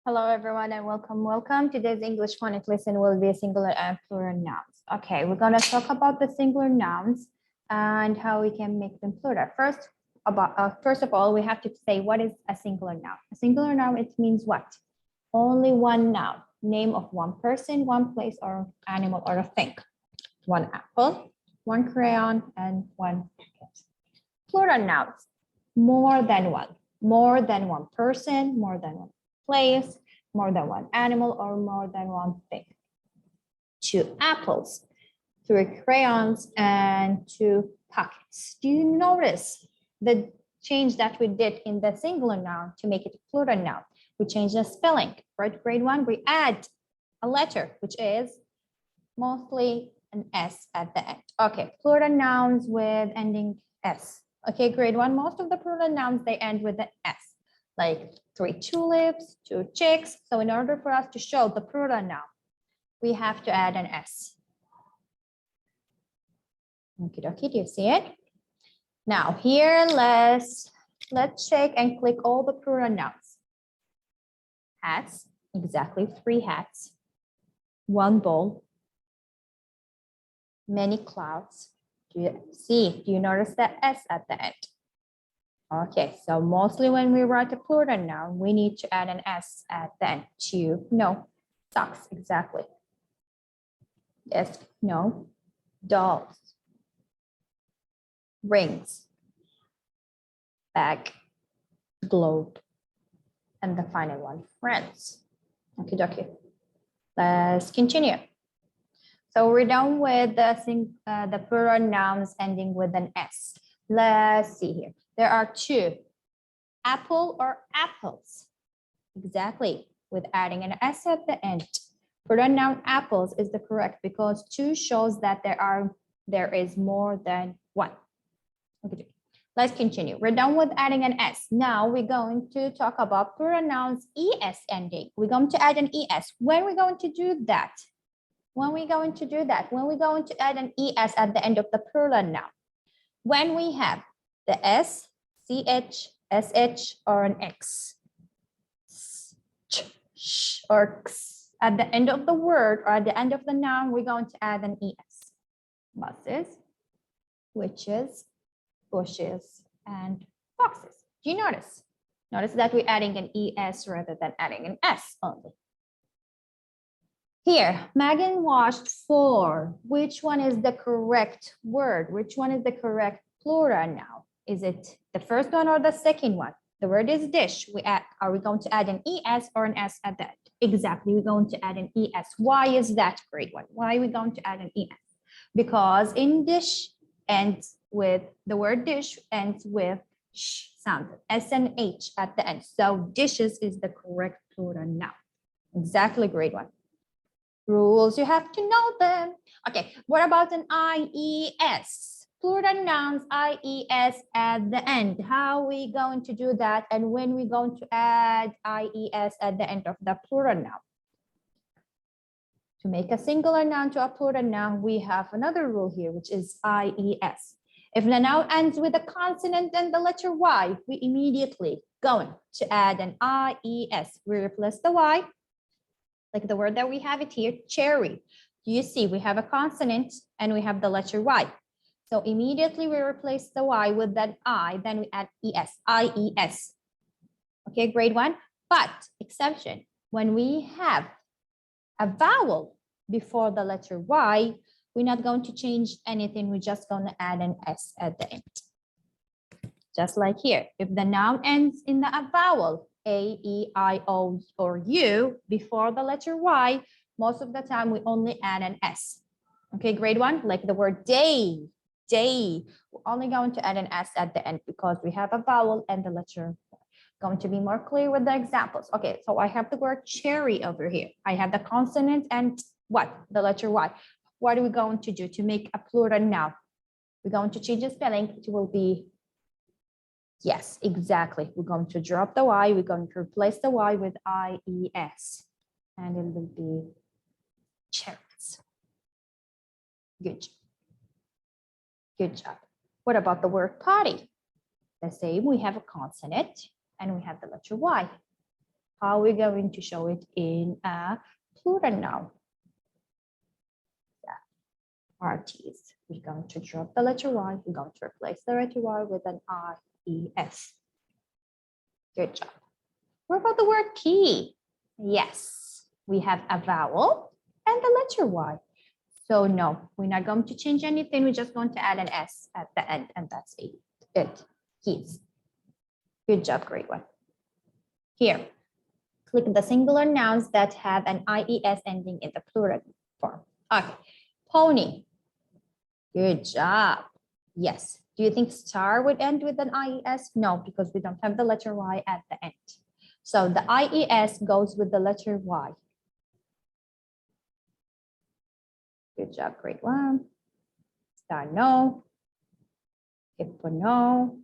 Hello, everyone, and welcome. Today's English phonics lesson will be singular and plural nouns. Okay, we're going to talk about the singular nouns and how we can make them plural. First of all, we have to say what is a singular noun. A singular noun, it means what? Only one noun, name of one person, one place, or animal, or a thing. One apple, one crayon, and one packet. Plural nouns, more than one person, more than one place, more than one animal, or more than one thing. 2 apples, 3 crayons, and 2 pockets. Do you notice the change that we did in the singular noun to make it a plural noun? We changed the spelling. Right, grade 1, we add a letter, which is mostly an S at the end. Okay, plural nouns with ending S. Okay, grade 1, most of the plural nouns, they end with an S, like 3 tulips, 2 chicks. So in order for us to show the plural noun, we have to add an S. Okay, do you see it? Now here, let's check and click all the plural nouns. Hats, exactly 3 hats. 1 bowl. Many clouds. Do you notice the S at the end? Okay, so mostly when we write a plural noun, we need to add an S at the end. Socks, exactly. Desk, no. Dolls. Rings. Bag. Globe. And the final one, friends. Okay. Let's continue. So we're done with the plural nouns ending with an S. Let's see here. There are 2, apple or apples. Exactly, with adding an S at the end. Plural noun apples is the correct because 2 shows that there is more than 1. Okay, let's continue. We're done with adding an S. Now we're going to talk about plural nouns ES ending. We're going to add an ES. When we're going to do that? When we're going to add an ES at the end of the plural noun. When we have the S, CH, SH, or an X. Or X. At the end of the word or at the end of the noun, we're going to add an ES. Buses, witches, bushes, and foxes. Do you notice? Notice that we're adding an ES rather than adding an S only. Here, Megan washed 4. Which one is the correct word? Which one is the correct plural now? Is it the first one or the second one? The word is dish. Are we going to add an ES or an S at that? Exactly, we're going to add an ES. Why is that, grade 1? Why are we going to add an ES? Because in dish ends with, the word dish ends with sh sound, S and H at the end. So dishes is the correct plural now. Exactly, grade 1. Rules, you have to know them. Okay, what about an IES? Plural nouns, IES at the end. How are we going to do that? And when we're going to add IES at the end of the plural noun? To make a singular noun to a plural noun, we have another rule here, which is IES. If the noun ends with a consonant and the letter Y, we immediately going to add an IES. We replace the Y, like the word that we have it here, cherry. Do you see we have a consonant and we have the letter Y. So immediately we replace the Y with that I, then we add ES, IES. Okay, grade 1. But exception, when we have a vowel before the letter Y, we're not going to change anything. We're just going to add an S at the end. Just like here, if the noun ends in a vowel, A, E, I, O, or U, before the letter Y, most of the time we only add an S. Okay, grade 1, like the word day, day. We're only going to add an S at the end because we have a vowel and the letter. Going to be more clear with the examples. Okay, so I have the word cherry over here. I have the consonant and what? The letter Y. What are we going to do to make a plural noun? We're going to change the spelling. It will be, yes, exactly. We're going to drop the Y. We're going to replace the Y with IES. And it will be cherries. Good job. Good job. What about the word party? The same, we have a consonant and we have the letter Y. How are we going to show it in a plural noun? Parties. We're going to drop the letter Y. We're going to replace the letter Y with an I-E-S. Good job. What about the word key? Yes, we have a vowel and the letter Y. So no, we're not going to change anything. We're just going to add an S at the end, and that's it. Keys. Good job, great one. Here, click the singular nouns that have an IES ending in the plural form. Okay, pony. Good job. Yes. Do you think star would end with an IES? No, because we don't have the letter Y at the end. So the IES goes with the letter Y. Good job, great one. Star no. Hippo no.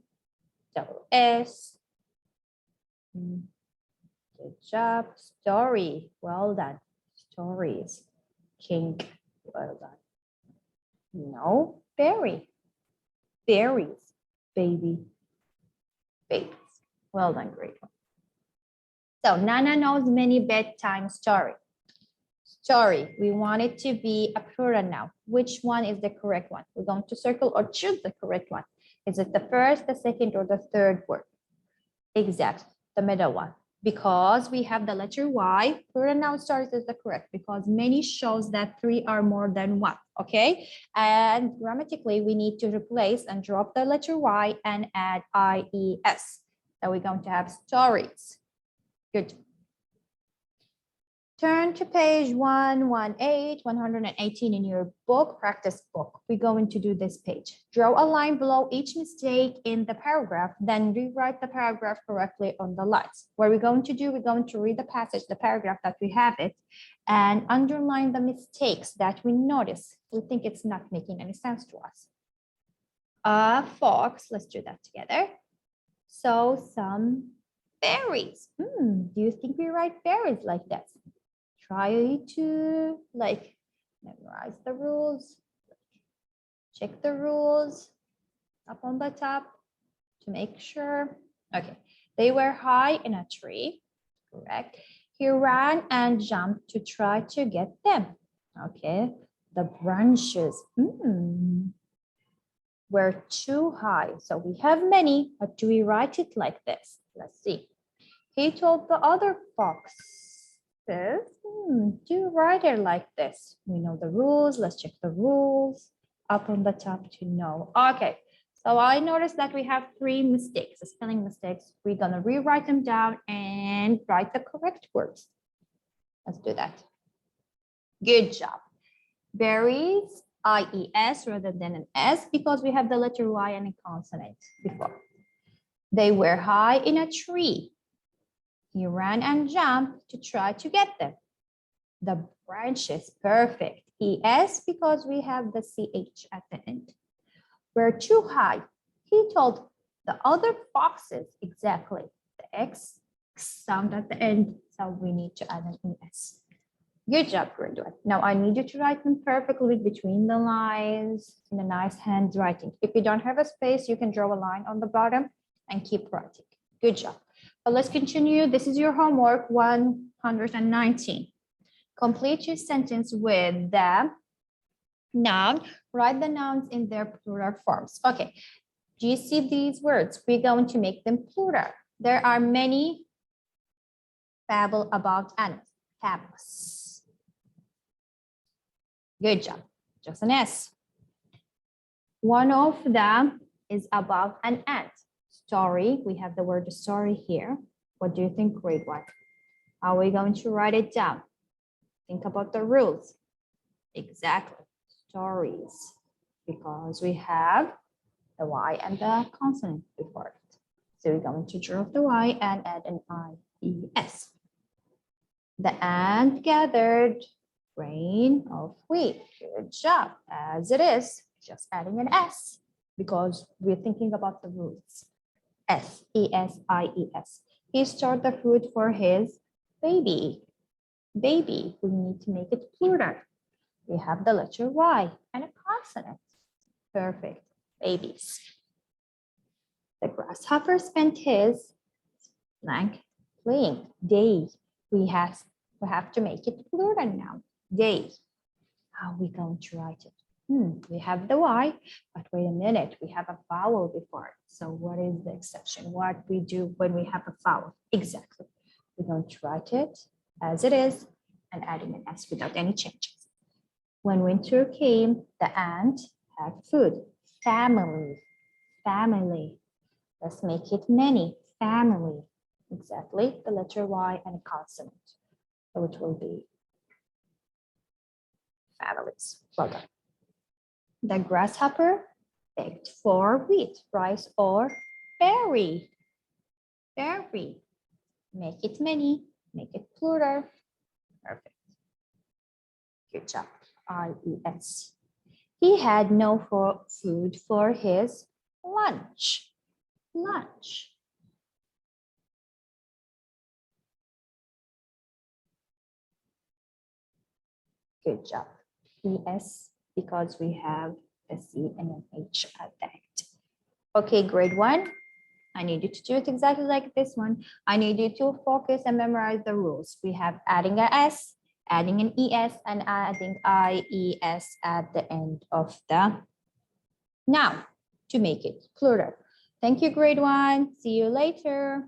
Double S. Good job. Story. Well done. Stories. King. Well done. No. Berry. Berries. Baby. Babies. Well done, great one. So Nana knows many bedtime story. Story. We want it to be a plural now. Which one is the correct one? We're going to circle or choose the correct one. Is it the first, the second, or the third word? Exactly. The middle one. Because we have the letter Y, plural noun stories is the correct because many shows that 3 are more than 1, okay? And grammatically, we need to replace and drop the letter Y and add IES. So we're going to have stories. Good. Turn to page 118 in your book, practice book. We're going to do this page. Draw a line below each mistake in the paragraph, then rewrite the paragraph correctly on the lines. What we're going to do, we're going to read the passage, the paragraph that we have it, and underline the mistakes that we notice. We think it's not making any sense to us. A fox, let's do that together. So some berries. Do you think we write berries like this? Try to memorize the rules, check the rules up on the top to make sure. Okay, they were high in a tree, correct. He ran and jumped to try to get them. Okay, the branches were too high. So we have many, but do we write it like this? Let's see. He told the other fox, do write it like this. We know the rules. Let's check the rules up on the top to know. Okay, so I noticed that we have 3 mistakes, spelling mistakes. We're gonna rewrite them down and write the correct words. Let's do that. Good job. Berries, IES rather than an S because we have the letter Y and a consonant before. They were high in a tree. He ran and jumped to try to get them. The branches, perfect. ES because we have the CH at the end. We're too high. He told the other foxes exactly. The X sound at the end, so we need to add an ES. Good job, Gridwell. Now I need you to write them perfectly between the lines in a nice handwriting. If you don't have a space, you can draw a line on the bottom and keep writing. Good job. But let's continue. This is your homework 119. Complete your sentence with the noun. Write the nouns in their plural forms. Okay. Do you see these words? We're going to make them plural. There are many fable about animals. Fables. Good job. Just an S. One of them is about an ant. Story. We have the word story here. What do you think, grade 1? How are we going to write it down? Think about the rules. Exactly. Stories. Because we have the Y and the consonant before it. So we're going to drop the Y and add an IES. The ant gathered grain of wheat. Good job. As it is, just adding an S because we're thinking about the roots. S-E-S-I-E-S. He stored the food for his baby. Baby, we need to make it plural. We have the letter Y and a consonant. Perfect. Babies. The grasshopper spent his blank playing. They. We have to make it plural now. They. How are we going to write it? We have the Y, but wait a minute, we have a vowel before it. So what is the exception? What we do when we have a vowel? Exactly. We're going to write it as it is and adding an S without any changes. When winter came, the ant had food. Family, family. Let's make it many, family. Exactly, the letter Y and a consonant. So it will be families. Well done. The grasshopper begged for wheat, rice, or berry. Berry. Make it many, make it plural. Perfect. Good job. I-E-S. He had no food for his lunch. Lunch. Good job. E-S, because we have a C and an H at the end. Okay, grade 1. I need you to do it exactly like this one. I need you to focus and memorize the rules. We have adding an S, adding an ES, and adding IES at the end of the noun to make it plural. Thank you, grade 1. See you later.